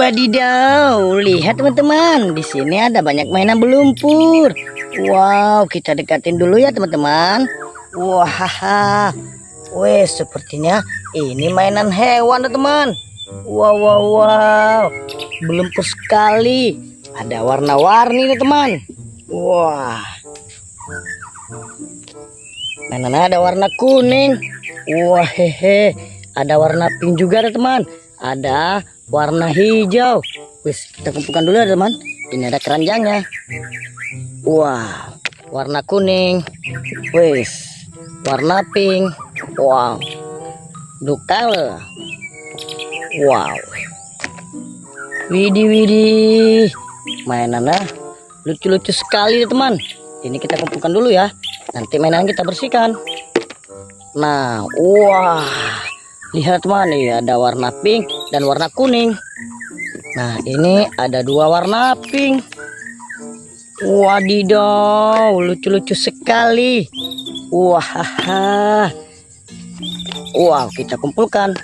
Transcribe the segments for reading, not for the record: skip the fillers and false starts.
Wadidaw, lihat teman-teman, di sini ada banyak mainan berlumpur. Wow, kita dekatin dulu ya teman-teman. Wah, weh, sepertinya ini mainan hewan teman. Wow, wow, wow, berlumpur sekali. Ada warna-warni nih teman. Wah, mainannya ada warna kuning. Wah, hehe, ada warna pink juga teman. Ada warna hijau. Wis, kita kumpulkan dulu ya teman. Ini ada keranjangnya. Wah, warna kuning. Wis, warna pink. Wow, blue color. Wow, widih, mainannya lucu-lucu sekali teman. Ini kita kumpulkan dulu ya. Nanti mainan kita bersihkan. Nah, wah, lihat teman, nih ada warna pink dan warna kuning. Nah, ini ada dua warna pink. Wadidaw, lucu-lucu sekali. Wah, wow, kita kumpulkan.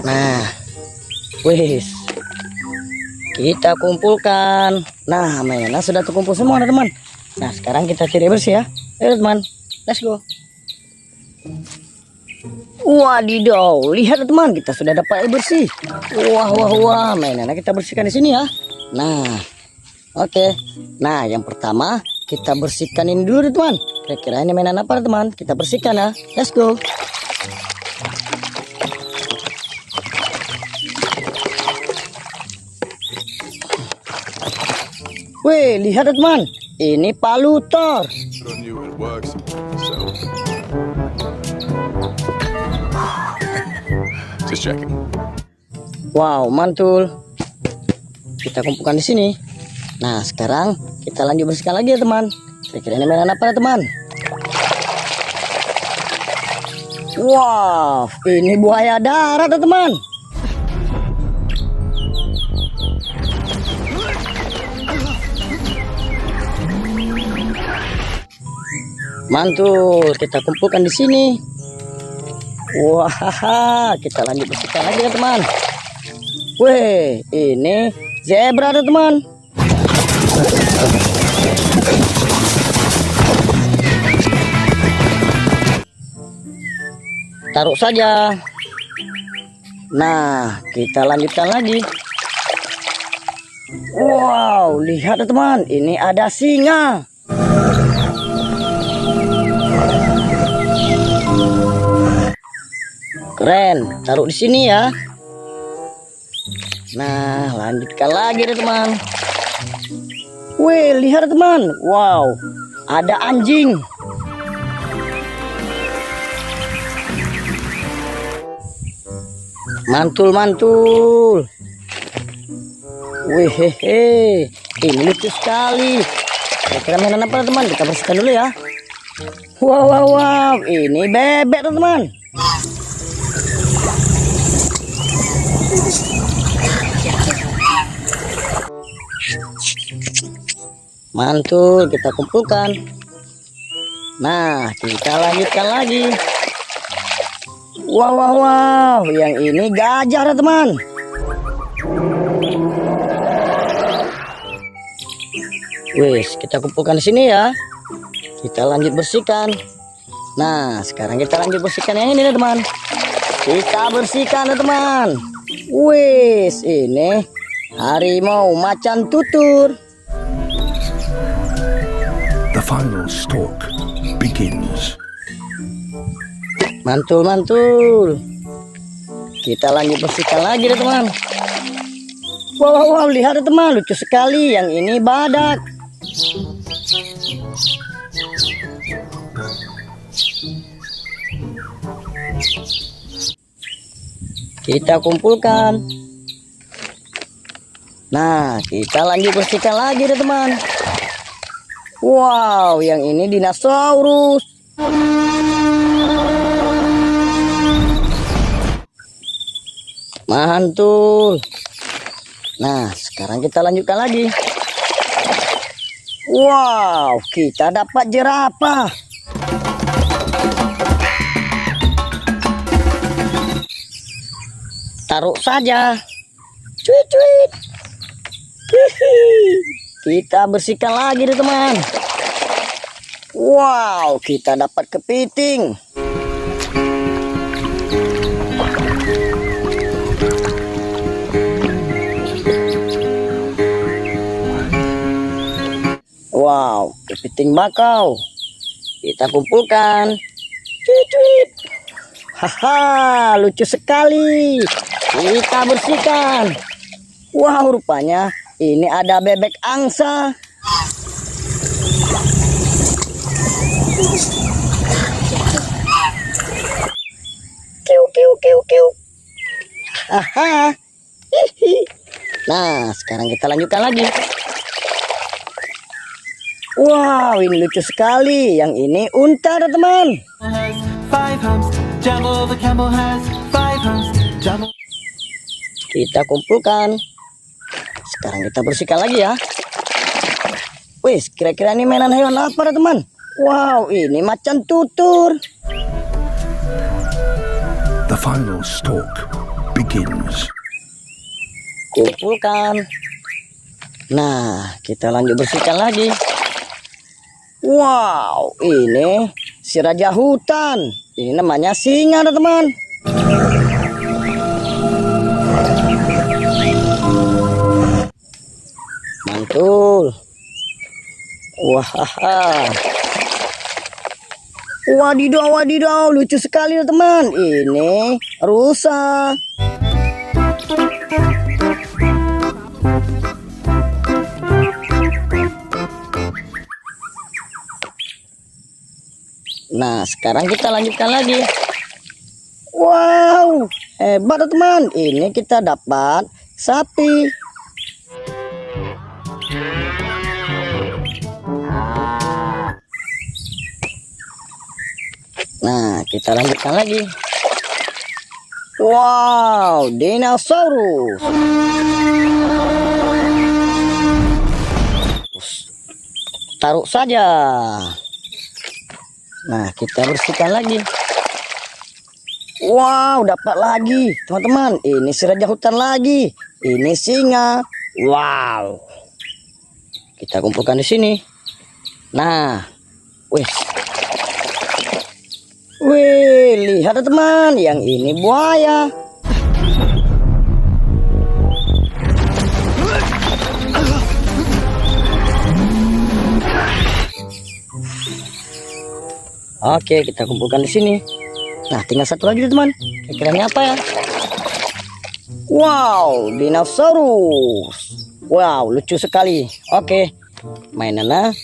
Nah, wis, kita kumpulkan. Nah, mainan sudah terkumpul semua teman. Nah, sekarang kita cari bersih ya. Ayo teman, let's go. Wadidaw, lihat teman, kita sudah dapat air bersih. Wah, mainannya kita bersihkan di sini ya. Nah, oke. Nah, yang pertama kita bersihkan ini dulu teman. Kira-kira ini mainan apa teman? Kita bersihkan ya. Let's go. Wih, lihat teman, ini palutor. Just checking. Wow, mantul. Kita kumpulkan di sini. Nah, sekarang kita lanjut bersihkan lagi ya teman. Kira-kira ini mainan apa ya teman? Wow, ini buaya darat ya teman. Mantul, kita kumpulkan di sini. Wah, kita lanjut bersihkan lagi ya teman. Weh, ini zebra ya teman. Taruh saja. Nah, kita lanjutkan lagi. Wow, lihat ya teman, ini ada singa. Keren, taruh di sini ya. Nah, lanjutkan lagi deh teman. Wih, lihat teman. Wow, ada anjing. Mantul. Wih, hehe, ini lucu sekali. Kira-kira mainan apa teman? Kita bersihkan dulu ya. Wow, ini bebek teman. Mantul, kita kumpulkan. Nah, kita lanjutkan lagi. Wow, yang ini gajah teman. Wis, kita kumpulkan di sini ya. Kita lanjut bersihkan. Nah, sekarang kita lanjut bersihkan yang ini teman. Kita bersihkan teman. Wis, ini harimau macan tutur. The final stalk begins. Mantul. Kita lanjut bersihkan lagi deh teman. Wow, lihat teman, lucu sekali. Yang ini badak. Kita kumpulkan. Nah, kita lanjut bersihkan lagi deh teman. Wow, yang ini dinosaurus. Mantul. Nah, sekarang kita lanjutkan lagi. Wow, kita dapat jerapah. Taruh saja. Cuit, cuit. Hihi. Kita bersihkan lagi deh teman. Wow, kita dapat kepiting. Wow, kepiting bakau. Kita kumpulkan. Cuit, cuit. Haha, lucu sekali. Kita bersihkan. Wow, rupanya ini ada bebek angsa. Kiu, kiu, kiu, kiu. Haha. Hihi. Nah, sekarang kita lanjutkan lagi. Wow, ini lucu sekali. Yang ini unta, teman. Has 5 humps. Jumbo the camel has 5 humps. Jumbo. Kita kumpulkan. Sekarang kita bersihkan lagi ya. Wih, kira-kira ini mainan hewan apa teman? Wow, ini macan tutur. The final stalk begins. Kumpulkan. Nah, kita lanjut bersihkan lagi. Wow, ini si raja hutan. Ini namanya singa teman. Mantul. Wah, wadidaw, wadidaw, lucu sekali teman. Ini rusa. Nah, sekarang kita lanjutkan lagi. Wow, hebat teman. Ini kita dapat sapi. Nah, kita lanjutkan lagi. Wow, dinosaurus. Taruh saja. Nah, kita bersihkan lagi. Wow, dapat lagi, teman-teman. Ini si raja hutan lagi. Ini singa. Wow. Kita kumpulkan di sini. Nah, wih. Wih, lihat teman, yang ini buaya. Oke, kita kumpulkan di sini. Nah, tinggal satu lagi teman. Kira-kira ini apa ya? Wow, dinosaurus. Wow, lucu sekali. Oke, mainannya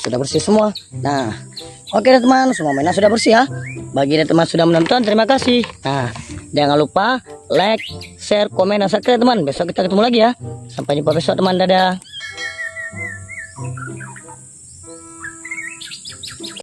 sudah bersih semua. Nah, oke teman, semua mainan sudah bersih ya. Bagi teman sudah menonton, terima kasih. Nah, jangan lupa like, share, komen, dan subscribe teman. Besok kita ketemu lagi ya. Sampai jumpa besok teman, dadah.